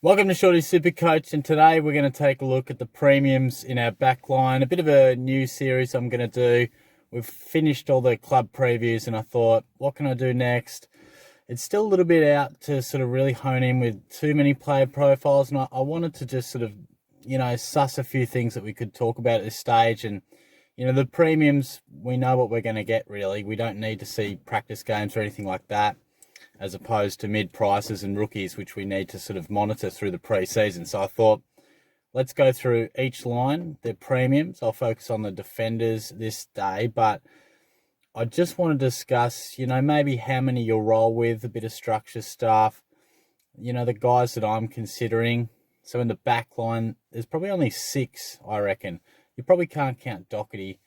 Welcome to Shorty's SuperCoach, and today we're going to take a look at the premiums in our backline. A bit of a new series I'm going to do. We've finished all the club previews and I thought, what can I do next? It's still a little bit out to sort of really hone in with too many player profiles, and I wanted to just sort of, suss a few things that we could talk about at this stage. And, the premiums, we know what we're going to get really. We don't need to see practice games or anything like that, as opposed to mid-prices and rookies, which we need to sort of monitor through the pre-season. So I thought, let's go through each line, their premiums. I'll focus on the defenders this day, but I just want to discuss, maybe how many you'll roll with, a bit of structure stuff, the guys that I'm considering. So in the back line, there's probably only 6, I reckon. You probably can't count Doherty,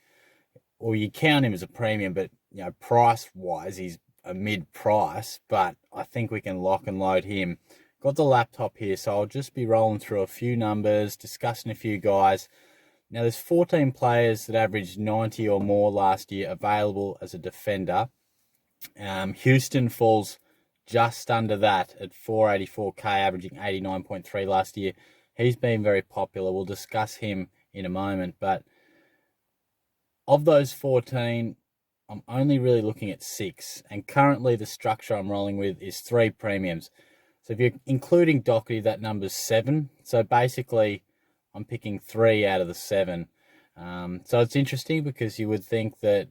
or you count him as a premium, but, price-wise, he's a mid-price, but I think we can lock and load him. Got the laptop here, so I'll just be rolling through a few numbers, discussing a few guys. Now, there's 14 players that averaged 90 or more last year available as a defender. Houston falls just under that at 484k, averaging 89.3 last year. He's been very popular. We'll discuss him in a moment, but of those 14, I'm only really looking at 6, and currently the structure I'm rolling with is 3 premiums. So if you're including Doherty, that number's 7. So basically, I'm picking 3 out of the 7. So it's interesting because you would think that,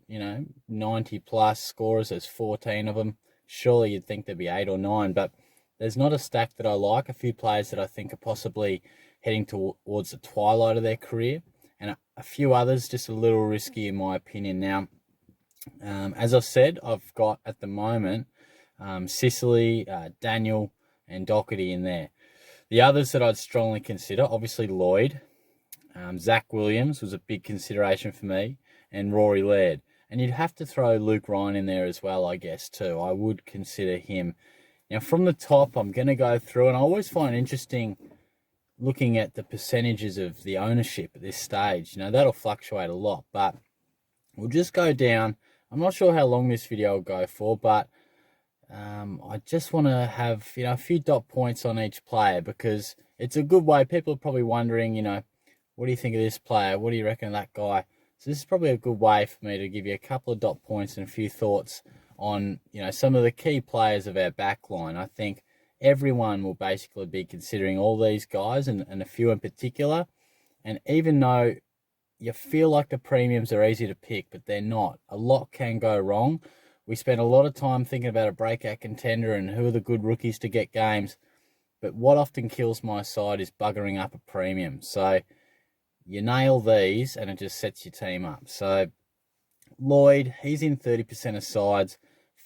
90 plus scorers, there's 14 of them. Surely you'd think there'd be 8 or 9, but there's not a stack that I like. A few players that I think are possibly heading towards the twilight of their career, and a few others just a little risky in my opinion. Now, as I've said, I've got at the moment Sicily, Daniel, and Doherty in there. The others that I'd strongly consider, obviously Lloyd, Zach Williams was a big consideration for me, and Rory Laird. And you'd have to throw Luke Ryan in there as well, I guess, too. I would consider him. Now, from the top, I'm going to go through, and I always find it interesting looking at the percentages of the ownership at this stage. That'll fluctuate a lot, but we'll just go down. I'm not sure how long this video will go for, but I just want to have, a few dot points on each player, because it's a good way. People are probably wondering, what do you think of this player? What do you reckon of that guy? So this is probably a good way for me to give you a couple of dot points and a few thoughts on, some of the key players of our back line. I think everyone will basically be considering all these guys and a few in particular. And even though you feel like the premiums are easy to pick, but they're not. A lot can go wrong. We spend a lot of time thinking about a breakout contender and who are the good rookies to get games. But what often kills my side is buggering up a premium. So you nail these and it just sets your team up. So Lloyd, he's in 30% of sides,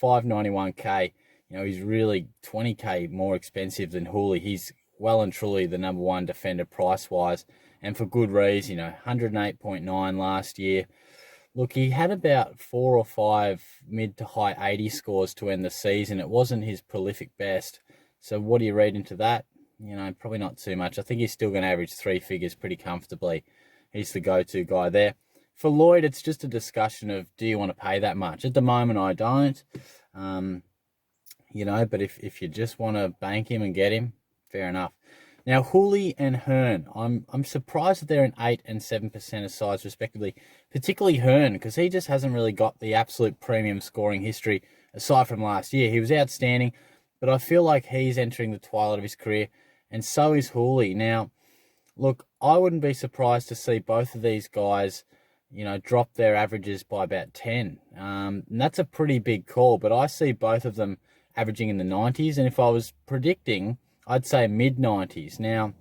591k. He's really 20k more expensive than Hooley. He's well and truly the number 1 defender price-wise, and for good reason. 108.9 last year. Look, he had about 4 or 5 mid to high 80 scores to end the season. It wasn't his prolific best. So what do you read into that? Probably not too much. I think he's still going to average 3 figures pretty comfortably. He's the go-to guy there. For Lloyd, it's just a discussion of, do you want to pay that much? At the moment, I don't. But if you just want to bank him and get him, fair enough. Now, Hooley and Hearn, I'm surprised that they're in 8 and 7% of sides, respectively, particularly Hearn, because he just hasn't really got the absolute premium scoring history aside from last year. He was outstanding, but I feel like he's entering the twilight of his career, and so is Hooley. Now, look, I wouldn't be surprised to see both of these guys, drop their averages by about 10. And that's a pretty big call, but I see both of them averaging in the 90s, and if I was predicting, I'd say mid-90s. Now,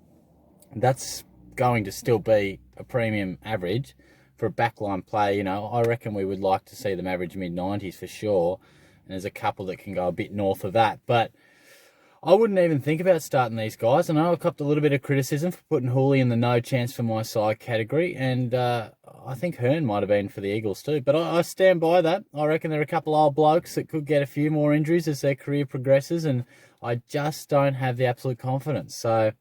that's going to still be a premium average for a backline play. I reckon we would like to see them average mid-90s for sure. And there's a couple that can go a bit north of that. But I wouldn't even think about starting these guys. I know I copped a little bit of criticism for putting Hooley in the no chance for my side category. And I think Hearn might have been for the Eagles too. But I stand by that. I reckon there are a couple old blokes that could get a few more injuries as their career progresses. And I just don't have the absolute confidence. So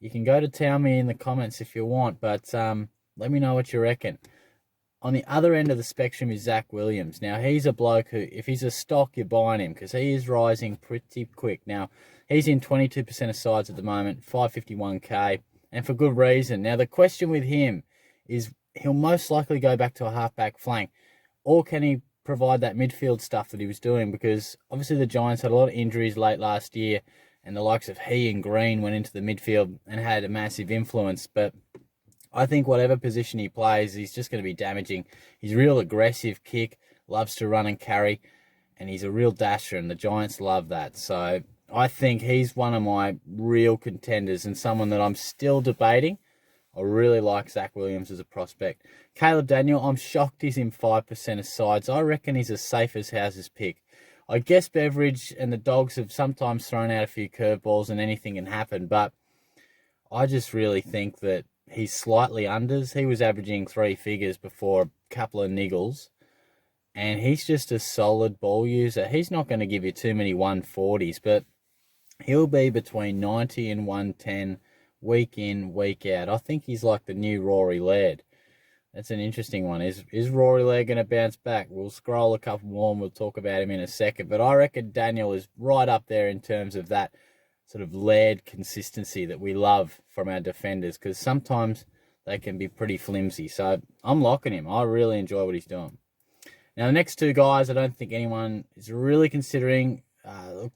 you can go to tell me in the comments if you want. But let me know what you reckon. On the other end of the spectrum is Zach Williams. Now, he's a bloke who, if he's a stock, you're buying him because he is rising pretty quick. Now, He's in 22% of sides at the moment, 551k, and for good reason. Now, the question with him is he'll most likely go back to a half-back flank, or can he provide that midfield stuff that he was doing? Because obviously the Giants had a lot of injuries late last year, and the likes of he and Green went into the midfield and had a massive influence. But I think whatever position he plays, he's just going to be damaging. He's a real aggressive kick, loves to run and carry, and he's a real dasher, and the Giants love that. So I think he's one of my real contenders and someone that I'm still debating. I really like Zach Williams as a prospect. Caleb Daniel, I'm shocked he's in 5% of sides. I reckon he's as safe as houses pick. I guess Beveridge and the Dogs have sometimes thrown out a few curveballs and anything can happen, but I just really think that he's slightly unders. He was averaging 3 figures before a couple of niggles, and he's just a solid ball user. He's not going to give you too many 140s, but he'll be between 90 and 110 week in, week out. I think he's like the new Rory Laird. That's an interesting one. Is Rory Laird going to bounce back? We'll scroll a couple more and we'll talk about him in a second. But I reckon Daniel is right up there in terms of that sort of Laird consistency that we love from our defenders, because sometimes they can be pretty flimsy. So I'm locking him. I really enjoy what he's doing. Now, the next two guys, I don't think anyone is really considering.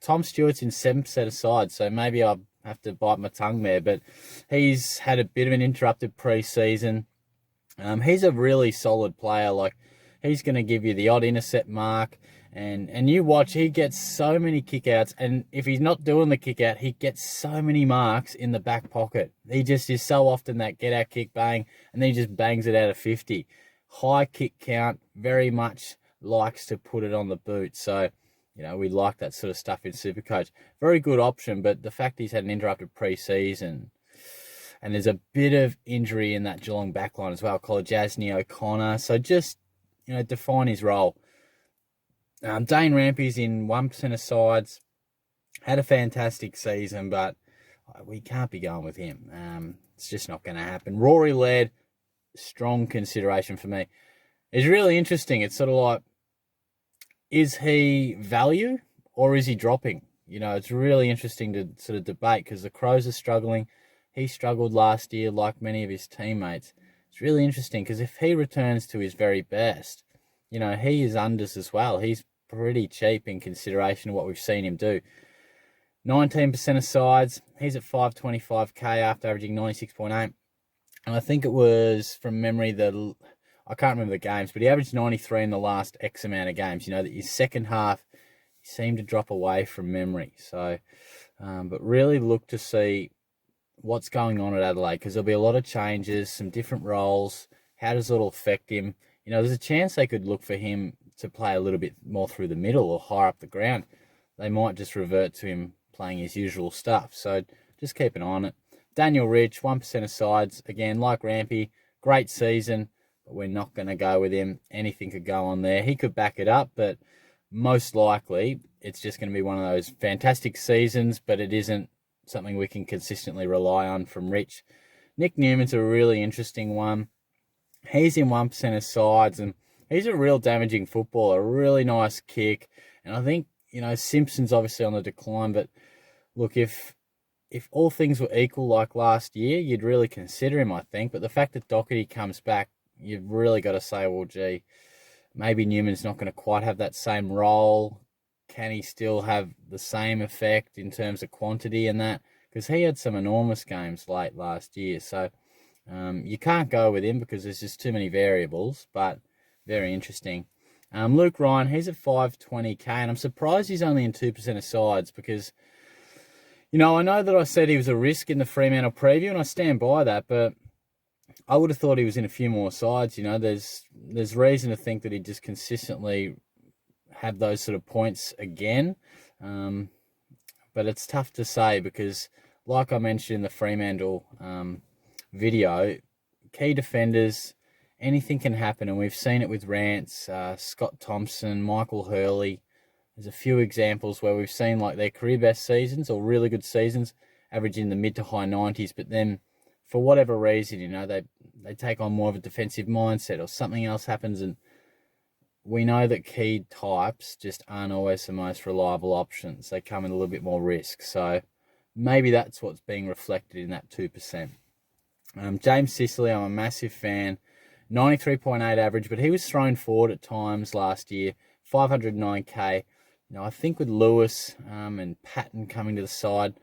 Tom Stewart's in 7% of sides, so maybe I'll have to bite my tongue there, but he's had a bit of an interrupted pre-season. He's a really solid player. Like, he's going to give you the odd intercept mark, and you watch, he gets so many kickouts, and if he's not doing the kickout, he gets so many marks in the back pocket. He just is so often that get-out kick bang, and then he just bangs it out of 50. High kick count, very much likes to put it on the boot, so we like that sort of stuff in SuperCoach. Very good option, but the fact he's had an interrupted pre-season, and there's a bit of injury in that Geelong backline as well, Jasny O'Connor. So just, define his role. Dane Rampy's in 1% of sides. Had a fantastic season, but we can't be going with him. It's just not going to happen. Rory Laird, strong consideration for me. It's really interesting. It's sort of like, is he value or is he dropping? It's really interesting to sort of debate, because the Crows are struggling. He struggled last year like many of his teammates. It's really interesting because if he returns to his very best, he is unders as well. He's pretty cheap in consideration of what we've seen him do. 19% of sides. He's at 525k after averaging 96.8. And I think it was, from memory, I can't remember the games, but he averaged 93 in the last X amount of games. That his second half, he seemed to drop away from memory. So, but really look to see what's going on at Adelaide, because there'll be a lot of changes, some different roles. How does it all affect him? There's a chance they could look for him to play a little bit more through the middle or higher up the ground. They might just revert to him playing his usual stuff. So just keep an eye on it. Daniel Rich, 1% of sides. Again, like Rampy, great season, but we're not going to go with him. Anything could go on there. He could back it up, but most likely it's just going to be one of those fantastic seasons, but it isn't something we can consistently rely on from Rich. Nick Newman's a really interesting one. He's in 1% of sides, and he's a real damaging footballer, a really nice kick. And I think, Simpson's obviously on the decline, but look, if all things were equal like last year, you'd really consider him, I think. But the fact that Doherty comes back, you've really got to say, well, gee, maybe Newman's not going to quite have that same role. Can he still have the same effect in terms of quantity and that? Because he had some enormous games late last year. So you can't go with him because there's just too many variables, but very interesting. Luke Ryan, he's at 520k, and I'm surprised he's only in 2% of sides because, I know that I said he was a risk in the Fremantle preview, and I stand by that, but I would have thought he was in a few more sides. There's reason to think that he'd just consistently have those sort of points again. But it's tough to say because, like I mentioned in the Fremantle video, key defenders, anything can happen. And we've seen it with Rance, Scott Thompson, Michael Hurley. There's a few examples where we've seen like their career best seasons or really good seasons averaging the mid to high 90s, but then for whatever reason, they take on more of a defensive mindset or something else happens and we know that key types just aren't always the most reliable options. They come with a little bit more risk. So maybe that's what's being reflected in that 2%. James Sicily, I'm a massive fan. 93.8 average, but he was thrown forward at times last year. 509k. I think with Lewis and Patton coming to the side,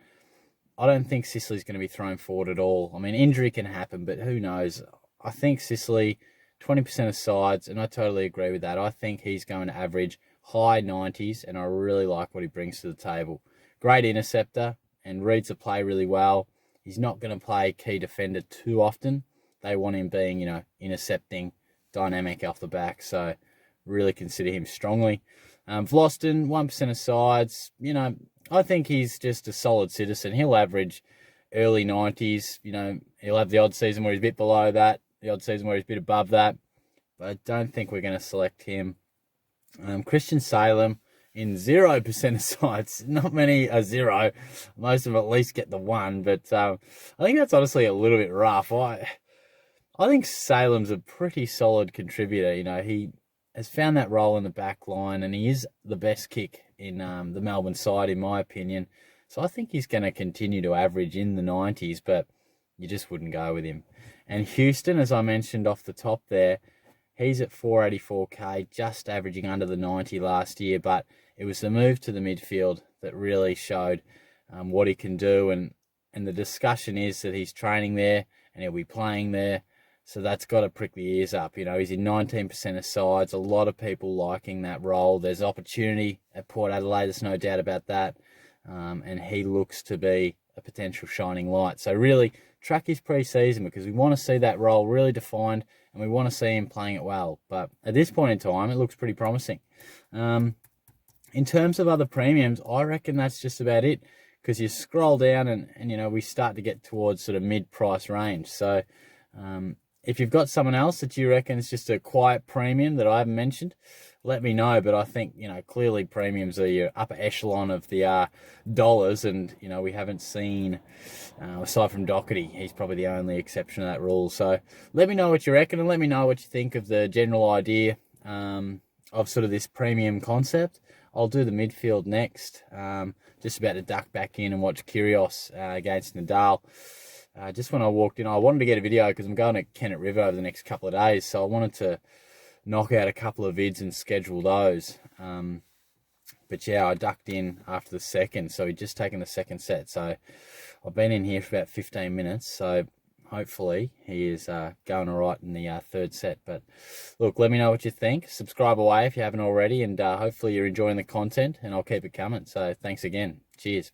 I don't think Sicily's going to be thrown forward at all. I mean, injury can happen, but who knows? I think Sicily, 20% of sides, and I totally agree with that. I think he's going to average high 90s, and I really like what he brings to the table. Great interceptor and reads the play really well. He's not going to play key defender too often. They want him being, intercepting, dynamic off the back. So really consider him strongly. Vlosten, 1% of sides. I think he's just a solid citizen. He'll average early 90s. He'll have the odd season where he's a bit below that, the odd season where he's a bit above that. But I don't think we're going to select him. Christian Salem in 0% of sides. Not many are 0. Most of them at least get the 1. But I think that's honestly a little bit rough. I think Salem's a pretty solid contributor. He has found that role in the back line, and he is the best kick in the Melbourne side, in my opinion. So I think he's going to continue to average in the 90s, but you just wouldn't go with him. And Houston, as I mentioned off the top there, he's at 484k, just averaging under the 90 last year, but it was the move to the midfield that really showed what he can do, and the discussion is that he's training there and he'll be playing there. So that's got to prick the ears up. He's in 19% of sides. A lot of people liking that role. There's opportunity at Port Adelaide. There's no doubt about that. And he looks to be a potential shining light. So really track his pre-season, because we want to see that role really defined and we want to see him playing it well. But at this point in time, it looks pretty promising. In terms of other premiums, I reckon that's just about it, because you scroll down and we start to get towards sort of mid-price range. So if you've got someone else that you reckon is just a quiet premium that I haven't mentioned, let me know. But I think, clearly premiums are your upper echelon of the dollars. And, we haven't seen, aside from Doherty, he's probably the only exception to that rule. So let me know what you reckon, and let me know what you think of the general idea of sort of this premium concept. I'll do the midfield next. Just about to duck back in and watch Kyrgios against Nadal. Just when I walked in, I wanted to get a video because I'm going to Kennet River over the next couple of days. So I wanted to knock out a couple of vids and schedule those. But yeah, I ducked in after the second. So he'd just taken the second set. So I've been in here for about 15 minutes. So hopefully he is going all right in the third set. But look, let me know what you think. Subscribe away if you haven't already. And hopefully you're enjoying the content, and I'll keep it coming. So thanks again. Cheers.